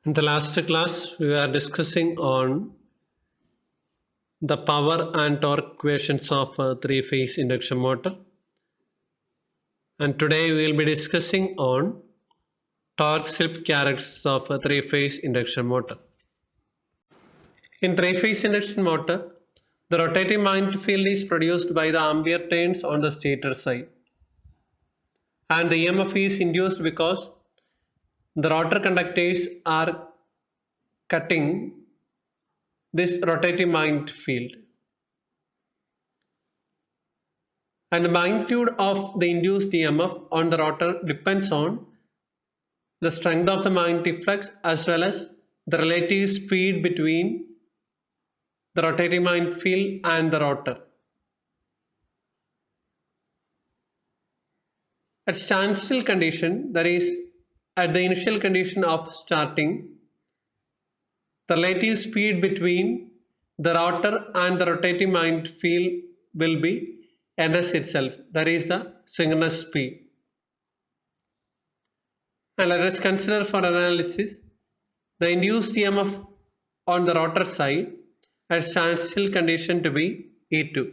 In the last class, we were discussing on the power and torque equations of a three-phase induction motor. And today we will be discussing on torque slip characteristics of a three-phase induction motor. In three-phase induction motor, the rotating magnetic field is produced by the ampere turns on the stator side. And the e.m.f is induced because the rotor conductors are cutting this rotating magnetic field. And the magnitude of the induced e.m.f on the rotor depends on the strength of the magnetic flux as well as the relative speed between the rotating magnetic field and the rotor. At standstill condition, that is at the initial condition of starting, the relative speed between the rotor and the rotating magnetic field will be ns itself, that is the synchronous speed. And let us consider for analysis the induced e.m.f on the rotor side at standstill condition to be E2.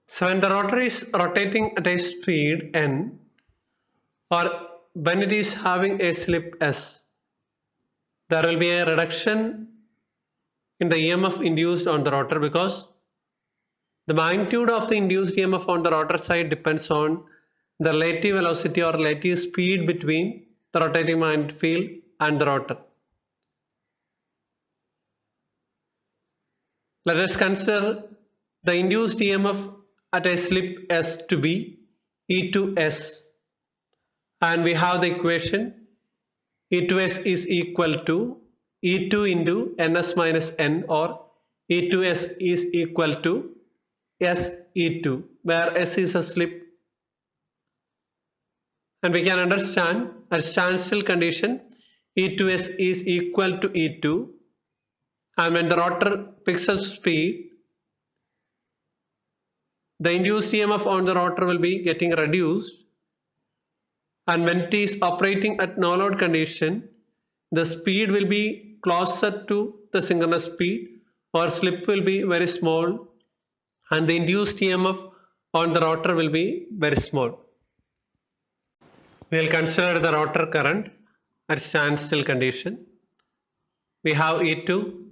So when the rotor is rotating at a speed n, or when it is having a slip s, there will be a reduction in the e.m.f induced on the rotor because the magnitude of the induced e.m.f on the rotor side depends on the relative velocity or relative speed between the rotating magnetic field and the rotor. Let us consider the induced e.m.f at a slip s to be E2s, and we have the equation E2s is equal to E2 into ns minus n, or E2s is equal to SE2, where s is a slip. And we can understand at standstill condition E2s is equal to E2, and when the rotor picks up speed, the induced e.m.f on the rotor will be getting reduced, and when it is operating at no load condition, the speed will be closer to the synchronous speed, or slip will be very small, and the induced e.m.f on the rotor will be very small. We will consider the rotor current at standstill condition. We have E2,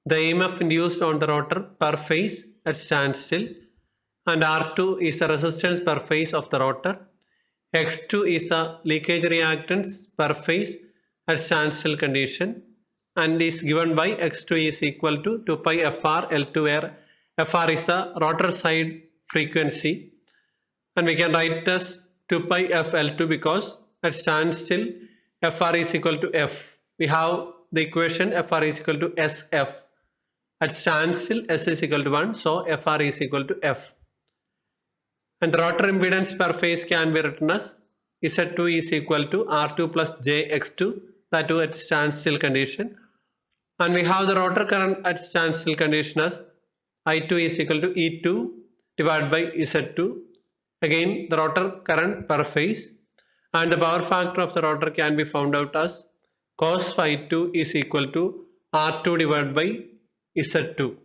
the e.m.f induced on the rotor per phase at standstill, and R2 is the resistance per phase of the rotor. X2 is the leakage reactance per phase at standstill condition, and is given by X2 is equal to 2 pi Fr L2, where Fr is the rotor side frequency, and we can write as 2 pi F L2 because at standstill Fr is equal to F. We have the equation Fr is equal to SF. At standstill S is equal to 1, so Fr is equal to F. And the rotor impedance per phase can be written as Z2 is equal to R2 plus JX2, that too at standstill condition. And we have the rotor current at standstill condition as I2 is equal to E2 divided by Z2. Again, the rotor current per phase, and the power factor of the rotor can be found out as cos phi 2 is equal to R2 divided by Z2.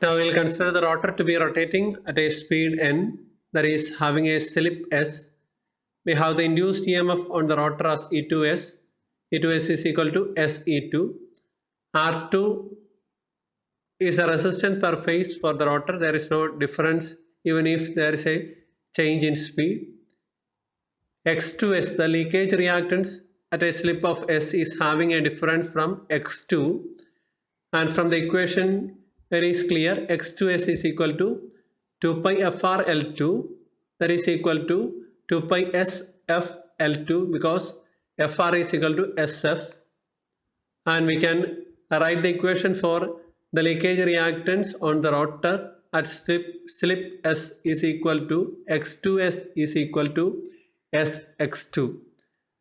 Now we will consider the rotor to be rotating at a speed n, that is having a slip s. We have the induced e.m.f on the rotor as E2s. E2s is equal to SE2. R2 is a resistance per phase for the rotor. There is no difference even if there is a change in speed. X2s, the leakage reactance at a slip of s, is having a difference from X2, and from the equation it is clear X2s is equal to 2 pi Fr L2, that is equal to 2 pi SF L2 because Fr is equal to SF, and we can write the equation for the leakage reactance on the rotor at slip s is equal to X2s is equal to SX2,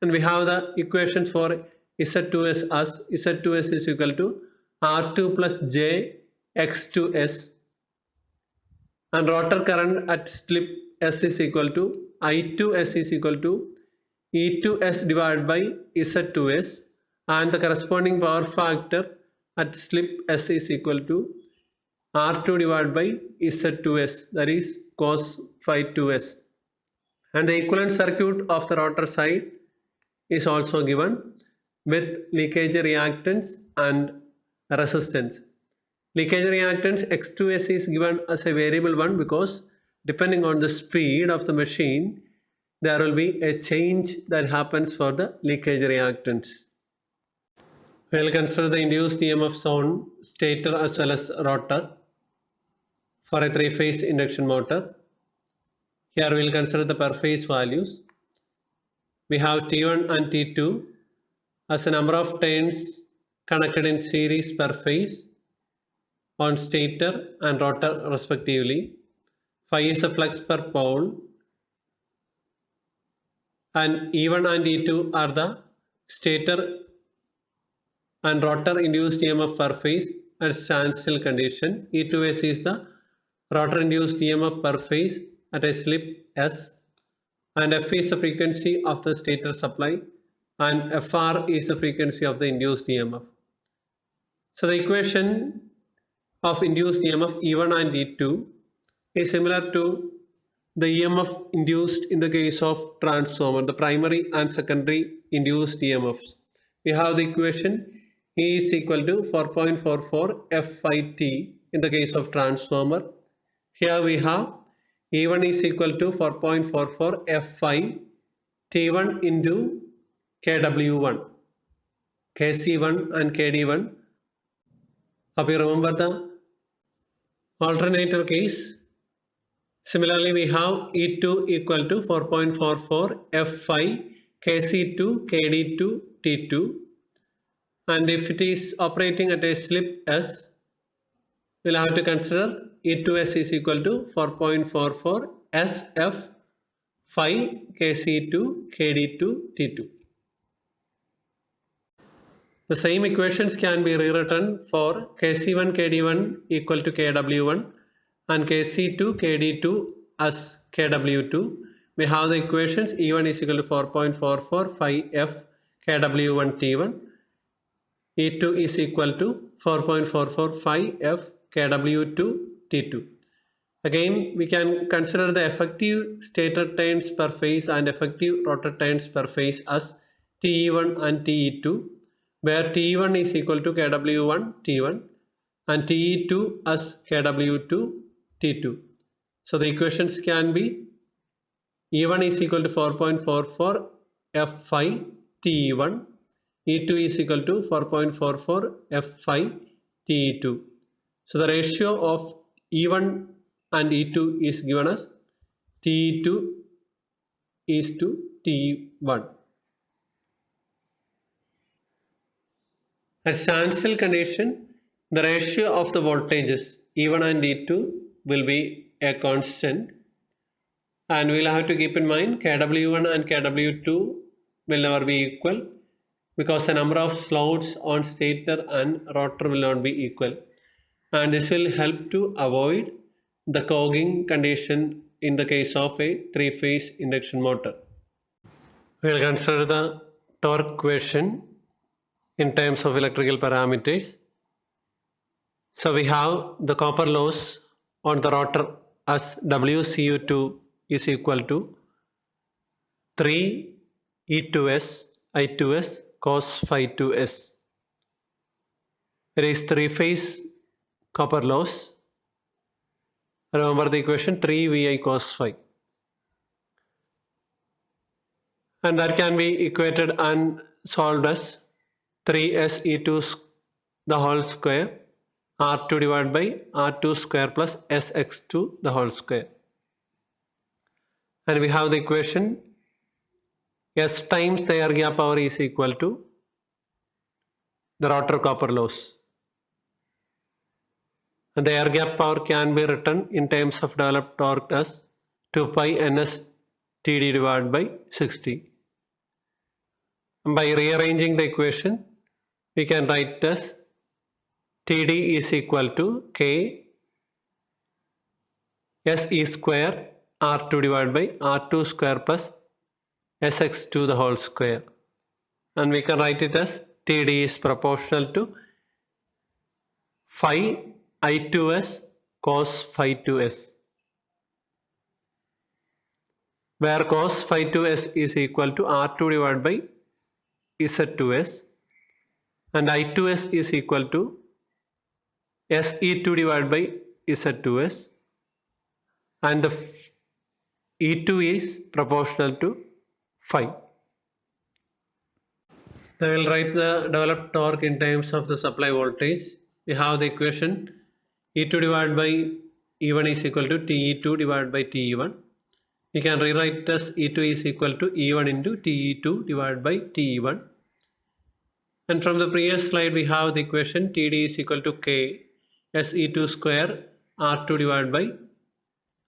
and we have the equation for Z2s as Z2s is equal to R2 plus JX2s, and rotor current at slip s is equal to I2s is equal to E2s divided by Z2s, and the corresponding power factor at slip S is equal to R2 divided by Z2S, that is cos phi 2S. And the equivalent circuit of the rotor side is also given with leakage reactance and resistance. Leakage reactance X2S is given as a variable one because depending on the speed of the machine, there will be a change that happens for the leakage reactance. We will consider the induced EMF on stator as well as rotor for a three-phase induction motor. Here we will consider the per phase values. We have T1 and T2 as a number of turns connected in series per phase on stator and rotor respectively. Phi is a flux per pole, and E1 and E2 are the stator and rotor induced EMF per phase at standstill condition. E2S is the rotor induced EMF per phase at a slip S, and F is the frequency of the stator supply, and Fr is the frequency of the induced EMF. So the equation of induced EMF E1 and E2 is similar to the EMF induced in the case of transformer, the primary and secondary induced EMFs. We have the equation E is equal to 4.44 F phi T in the case of transformer. Here we have E1 is equal to 4.44 F phi T1 into KW1, KC1 and KD1. Hope you remember the alternative case. Similarly, we have E2 equal to 4.44 F phi KC2 KD2 T2, and if it is operating at a slip S, we will have to consider E2S is equal to 4.44 SF phi KC2 KD2 T2. The same equations can be rewritten for KC1 KD1 equal to KW1 and KC2 KD2 as KW2. We have the equations E1 is equal to 4.44 phi F KW1 T1. E2 is equal to 4.44 phi F KW2 T2. Again, we can consider the effective stator turns per phase and effective rotor turns per phase as TE1 and TE2, where TE1 is equal to KW1 T1 and TE2 as KW2 T2. So the equations can be E1 is equal to 4.44 F phi TE1, E2 is equal to 4.44 F phi TE2. So the ratio of E1 and E2 is given as TE2 is to TE1. At standstill condition, the ratio of the voltages E1 and E2 will be a constant, and we will have to keep in mind KW1 and KW2 will never be equal because the number of slots on stator and rotor will not be equal, and this will help to avoid the clogging condition in the case of a three-phase induction motor. We will consider the torque equation in terms of electrical parameters. So we have the copper loss on the rotor as WCU2 is equal to 3 E2S I2S cos phi 2S. It is three-phase copper loss. Remember the equation 3 VI cos phi. And that can be equated and solved as 3S E2 the whole square R2 divided by R2 square plus SX2 the whole square. And we have the equation S times the air gap power is equal to the rotor copper loss. And the air gap power can be written in terms of developed torque as 2 pi ns Td divided by 60. And by rearranging the equation, we can write as Td is equal to K Se square R2 divided by R2 square plus Sx2 the whole square. And we can write it as TD is proportional to phi I2s cos phi 2s, where cos phi 2s is equal to R2 divided by Z2s and I2s is equal to SE2 divided by Z2s, and the E2 is proportional to phi. Now we will write the developed torque in terms of the supply voltage. We have the equation E2 divided by E1 is equal to TE2 divided by TE1. We can rewrite as E2 is equal to E1 into TE2 divided by TE1. And from the previous slide we have the equation TD is equal to K SE2 square R2 divided by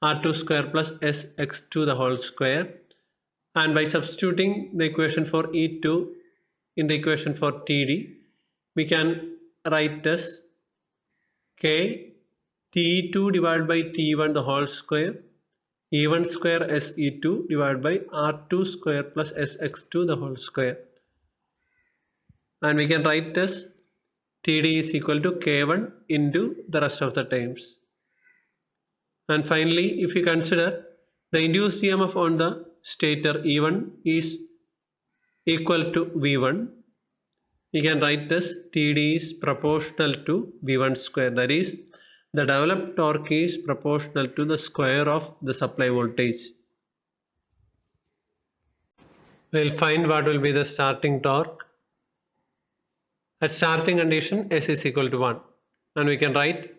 R2 square plus SX2 the whole square. And by substituting the equation for E2 in the equation for TD, we can write as K T2 divided by T1 the whole square, E1 square SE2 divided by R2 square plus SX2 the whole square. And we can write as TD is equal to K1 into the rest of the terms. And finally, if we consider the induced EMF on the stator E1 is equal to V1, we can write this TD is proportional to V1 square, that is the developed torque is proportional to the square of the supply voltage. We will find what will be the starting torque. At starting condition S is equal to 1, and we can write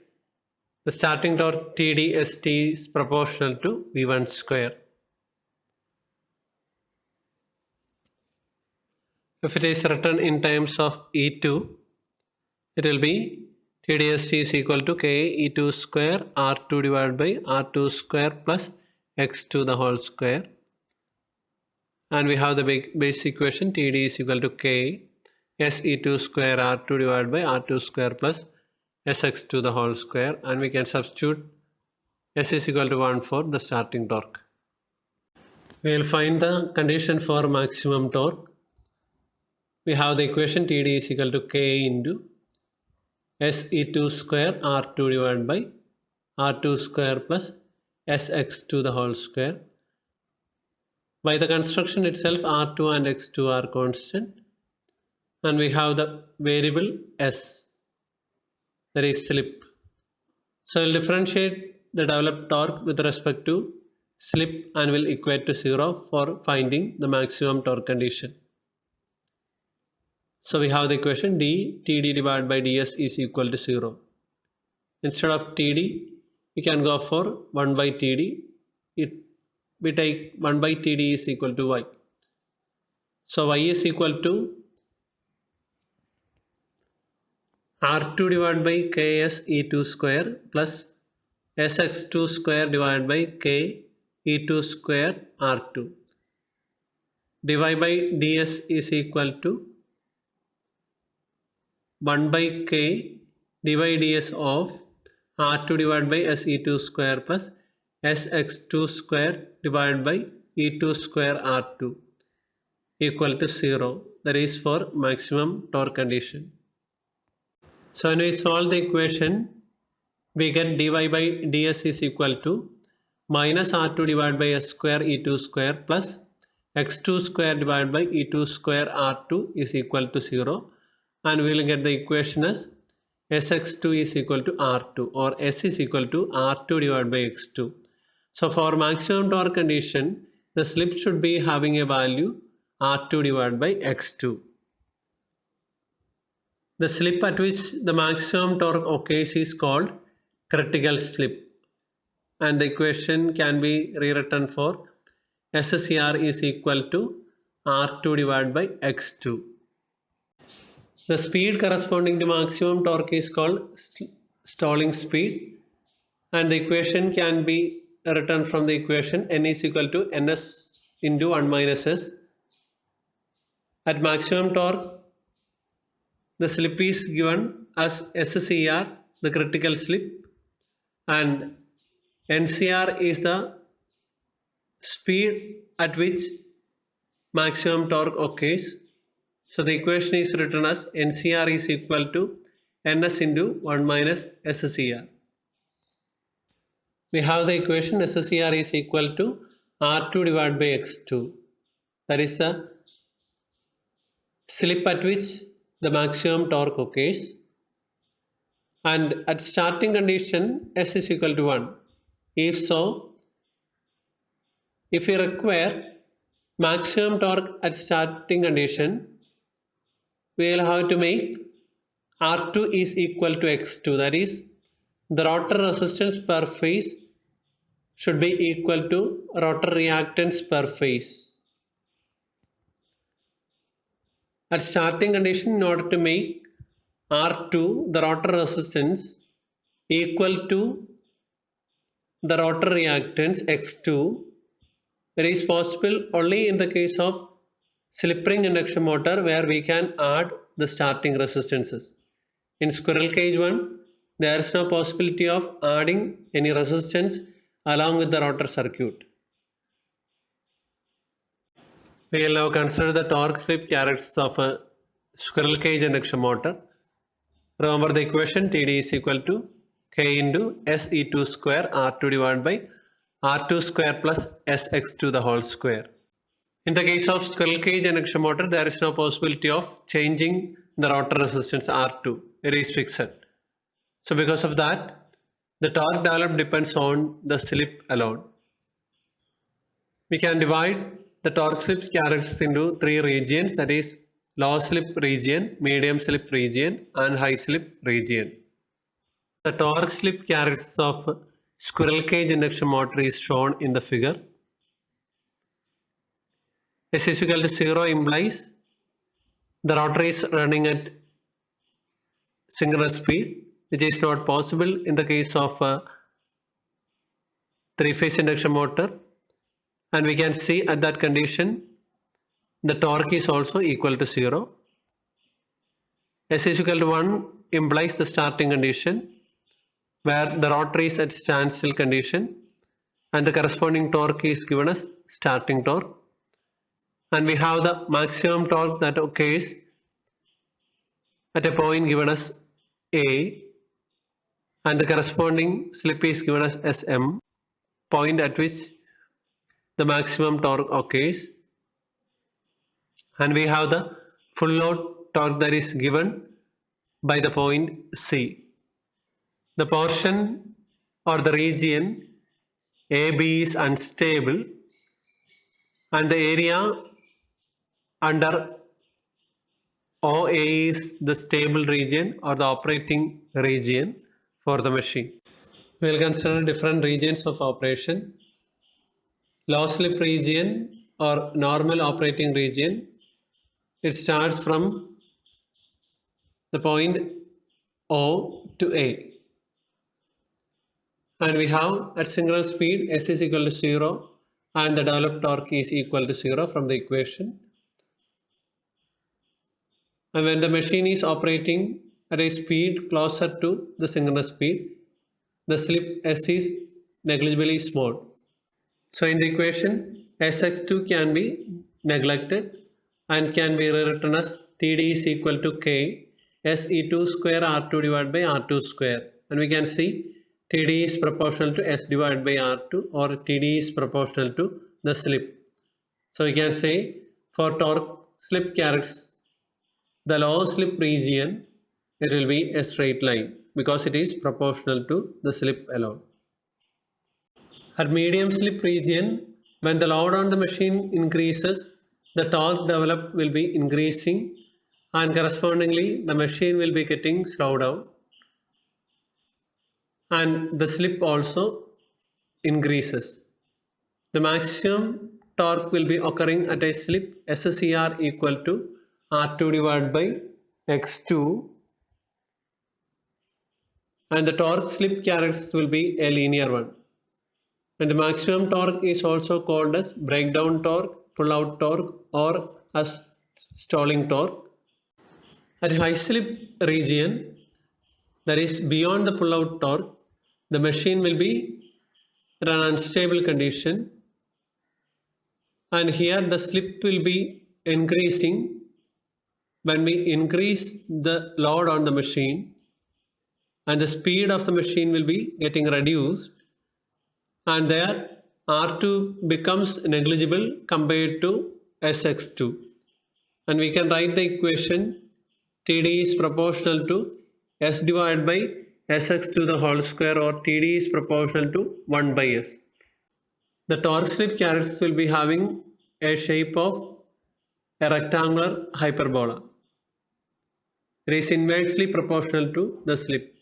the starting torque TD is proportional to V1 square. If it is written in terms of E2, it will be TDST is equal to K E2 square R2 divided by R2 square plus X2 the whole square. And we have the base equation TD is equal to K SE2 square R2 divided by R2 square plus SX2 the whole square. And we can substitute S is equal to 1 for the starting torque. We will find the condition for maximum torque. We have the equation TD is equal to K into SE2 square R2 divided by R2 square plus SX2 the whole square. By the construction itself, R2 and X2 are constant, and we have the variable S, that is slip. So we'll differentiate the developed torque with respect to slip and will equate to 0 for finding the maximum torque condition. So we have the equation TD divided by DS is equal to 0. Instead of TD, we can go for 1 by TD. We take 1 by TD is equal to Y. So Y is equal to R2 divided by KS E2 square plus SX2 square divided by K E2 square R2. dy by ds is equal to 1 by K dy ds of R2 divided by SE2 square plus SX2 square divided by E2 square R2 equal to 0. That is for maximum torque condition. So when we solve the equation, we get dy by ds is equal to minus R2 divided by S square E2 square plus X2 square divided by E2 square R2 is equal to 0, and we will get the equation as Sx2 is equal to R2, or S is equal to R2 divided by X2. So for maximum torque condition, the slip should be having a value R2 divided by X2. The slip at which the maximum torque occurs is called critical slip, and the equation can be rewritten for SCR is equal to R2 divided by X2. The speed corresponding to maximum torque is called stalling speed, and the equation can be written from the equation N is equal to Ns into 1 minus S. At maximum torque, the slip is given as SCR, the critical slip, and NCR is the speed at which maximum torque occurs. So the equation is written as NCR is equal to NS into 1 minus SCR. We have the equation SCR is equal to R2 divided by X2. That is the slip at which the maximum torque occurs. And at starting condition S is equal to 1. If so, if we require maximum torque at starting condition, we will have to make R2 is equal to X2. That is, the rotor resistance per phase should be equal to rotor reactance per phase. At starting condition, in order to make R2, the rotor resistance, equal to the rotor reactance X2, it is possible only in the case of slip ring induction motor where we can add the starting resistances. In squirrel cage one, there is no possibility of adding any resistance along with the rotor circuit. We will now consider the torque slip characteristics of a squirrel cage induction motor. Remember the equation TD is equal to K into SE2 square R2 divided by R2 square plus SX2 the whole square. In the case of squirrel cage induction motor, there is no possibility of changing the rotor resistance R2. It is fixed. So because of that, the torque developed depends on the slip alone. We can divide the torque slip characteristics into three regions, that is low slip region, medium slip region and high slip region. The torque slip characteristics of squirrel cage induction motor is shown in the figure. S is equal to 0 implies the rotor is running at synchronous speed, which is not possible in the case of a three-phase induction motor, and we can see at that condition the torque is also equal to 0. S is equal to 1 implies the starting condition where the rotor is at standstill condition and the corresponding torque is given as starting torque, and we have the maximum torque that occurs at a point given as A, and the corresponding slip is given as SM, point at which the maximum torque occurs, and we have the full load torque that is given by the point C. The portion or the region AB is unstable and the area under OA is the stable region or the operating region for the machine. We will consider different regions of operation. Low slip region or normal operating region, it starts from the point O to A, and we have at synchronous speed S is equal to 0 and the developed torque is equal to 0 from the equation. And when the machine is operating at a speed closer to the synchronous speed, the slip S is negligibly small. So in the equation, Sx2 can be neglected and can be rewritten as Td is equal to K SE2 square R2 divided by R2 square. And we can see Td is proportional to S divided by R2, or Td is proportional to the slip. So we can say for torque slip characteristics, the low slip region, it will be a straight line because it is proportional to the slip alone. At medium slip region, when the load on the machine increases, the torque developed will be increasing and correspondingly the machine will be getting slowed down and the slip also increases. The maximum torque will be occurring at a slip SCR equal to R2 divided by X2, and the torque slip characteristics will be a linear one. And the maximum torque is also called as breakdown torque, pull out torque, or as stalling torque. At high slip region, that is beyond the pull out torque, the machine will be in an unstable condition, and here the slip will be increasing when we increase the load on the machine, and the speed of the machine will be getting reduced, and there R2 becomes negligible compared to Sx2, and we can write the equation Td is proportional to S divided by Sx to the whole square, or Td is proportional to 1 by S. The torque slip characteristics will be having a shape of a rectangular hyperbola. It is inversely proportional to the slip.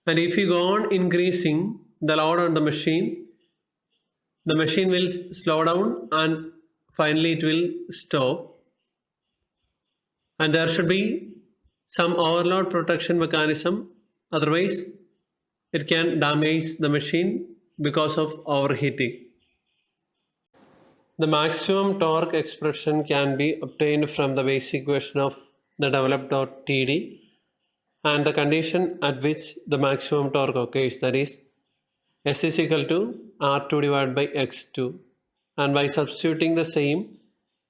And if you go on increasing the load on the machine will slow down and finally it will stop. And there should be some overload protection mechanism, otherwise it can damage the machine because of overheating. The maximum torque expression can be obtained from the basic equation of the developed torque Td and the condition at which the maximum torque occurs, that is S is equal to R2 divided by X2, and by substituting the same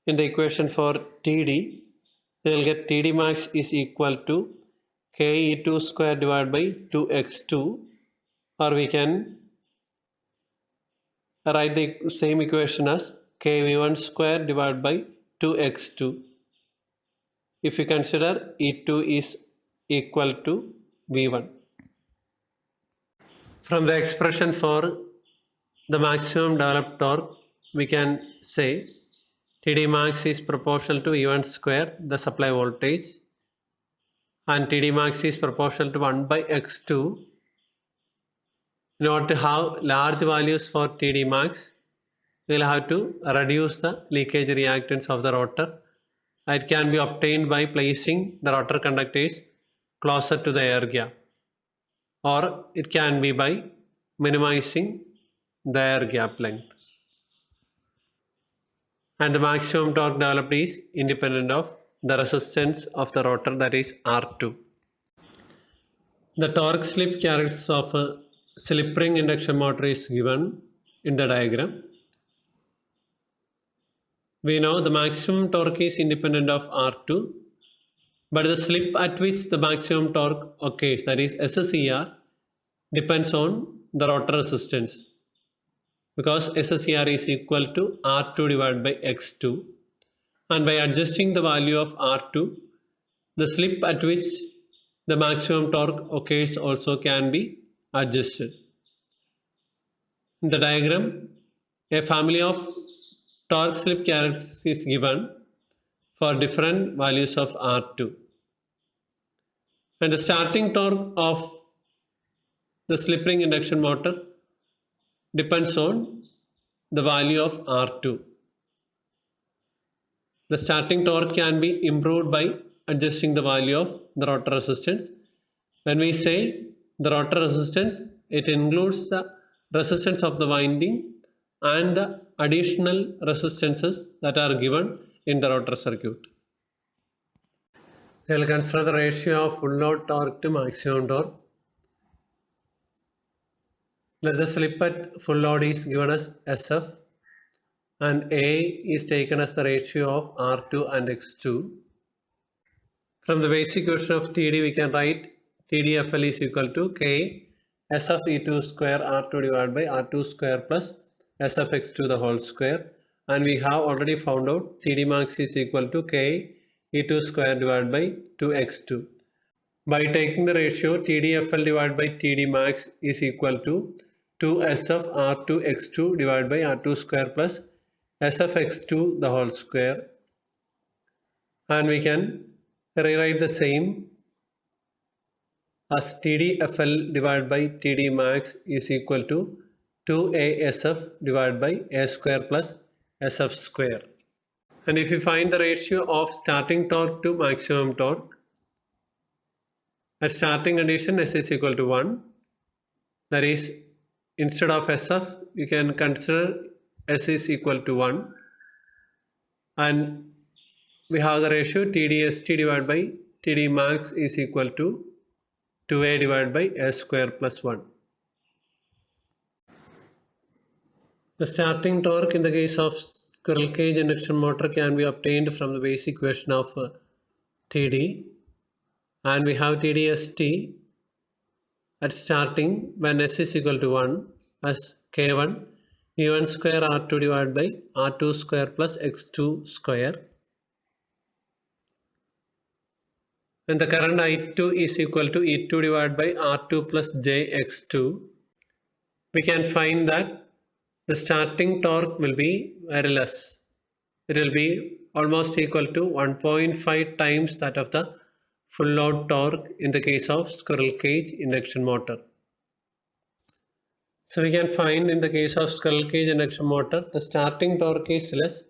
in the equation for Td, we will get Td max is equal to Ke2 square divided by 2x2, or we can write the same equation as Kv1 square divided by 2x2 if we consider E2 is equal to V1. From the expression for the maximum developed torque, we can say Td max is proportional to E1 square, the supply voltage, and Td max is proportional to 1 by x2. In order to have large values for Td max, we will have to reduce the leakage reactance of the rotor. It can be obtained by placing the rotor conductors closer to the air gap, or it can be by minimizing the air gap length. And the maximum torque developed is independent of the resistance of the rotor, that is R2. The torque slip characteristics of a slip ring induction motor is given in the diagram. We know the maximum torque is independent of R2, but the slip at which the maximum torque occurs, that is SSER, depends on the rotor resistance, because SSER is equal to R2 divided by X2, and by adjusting the value of R2, the slip at which the maximum torque occurs also can be adjusted. In the diagram, a family of torque slip characteristics is given for different values of R2, and the starting torque of the slip ring induction motor depends on the value of R2. The starting torque can be improved by adjusting the value of the rotor resistance. When we say the rotor resistance, it includes the resistance of the winding and the additional resistances that are given in the rotor circuit. We will consider the ratio of full load torque to maximum torque. Let the slip at full load is given as SF, and A is taken as the ratio of R2 and X2. From the basic equation of Td, we can write TDFL is equal to K S of E2 square R2 divided by R2 square plus S of X2 the whole square, and we have already found out Td max is equal to K E2 square divided by 2x2. By taking the ratio, TDFL divided by Td max is equal to 2S of R2 X2 divided by R2 square plus S of X2 the whole square, and we can rewrite the same as TDFL divided by Td max is equal to 2ASF divided by A square plus SF square. And if you find the ratio of starting torque to maximum torque, at starting condition S is equal to 1, that is, instead of SF you can consider S is equal to 1, and we have the ratio TDST divided by Td max is equal to 2A divided by A square plus 1. The starting torque in the case of squirrel cage induction motor can be obtained from the basic equation of TD, and we have TDST at starting when S is equal to 1 as K1 U1 square R2 divided by R2 square plus X2 square, and the current I2 is equal to E2 divided by R2 plus JX2. We can find that the starting torque will be very less. It will be almost equal to 1.5 times that of the full load torque in the case of squirrel cage induction motor. So we can find in the case of squirrel cage induction motor, the starting torque is less,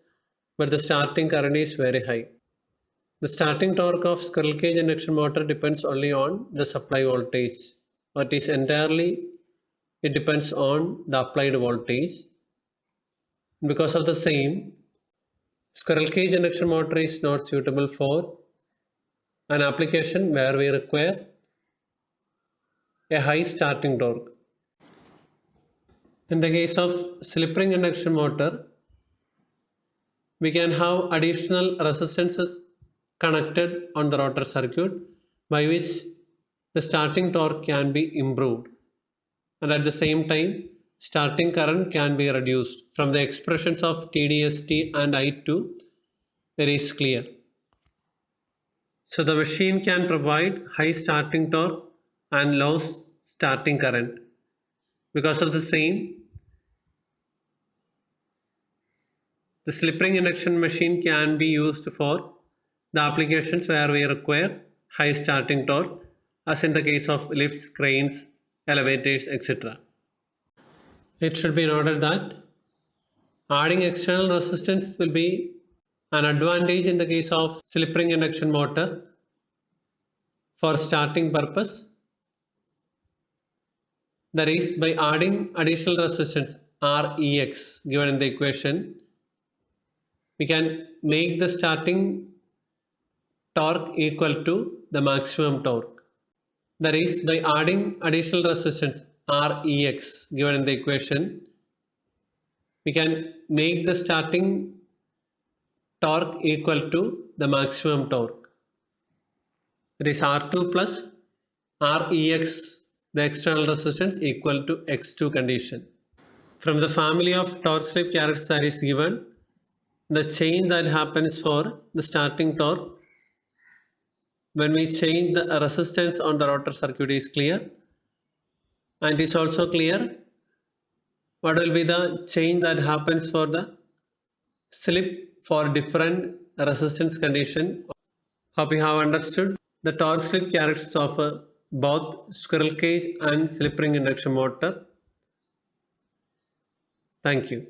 but the starting current is very high. The starting torque of squirrel cage induction motor depends only on the supply voltage, but it depends on the applied voltage. Because of the same, squirrel cage induction motor is not suitable for an application where we require a high starting torque. In the case of slip ring induction motor, we can have additional resistances connected on the rotor circuit by which the starting torque can be improved, and at the same time starting current can be reduced. From the expressions of TDST and I2, it is clear. So the machine can provide high starting torque and low starting current. Because of the same, the slip ring induction machine can be used for the applications where we require high starting torque, as in the case of lifts, cranes, elevators, etc. It should be noted that adding external resistance will be an advantage in the case of slip ring induction motor for starting purpose. That is, by adding additional resistance Rex given in the equation, we can make the starting torque equal to the maximum torque. That is, by adding additional resistance Rex given in the equation, we can make the starting torque equal to the maximum torque. It is R2 plus Rex, the external resistance, equal to X2 condition. From the family of torque slip characteristics that is given, the change that happens for the starting torque when we change the resistance on the rotor circuit is clear, and it is also clear what will be the change that happens for the slip for different resistance condition. Hope you have understood the torque slip characteristics of both squirrel cage and slip ring induction motor. Thank you.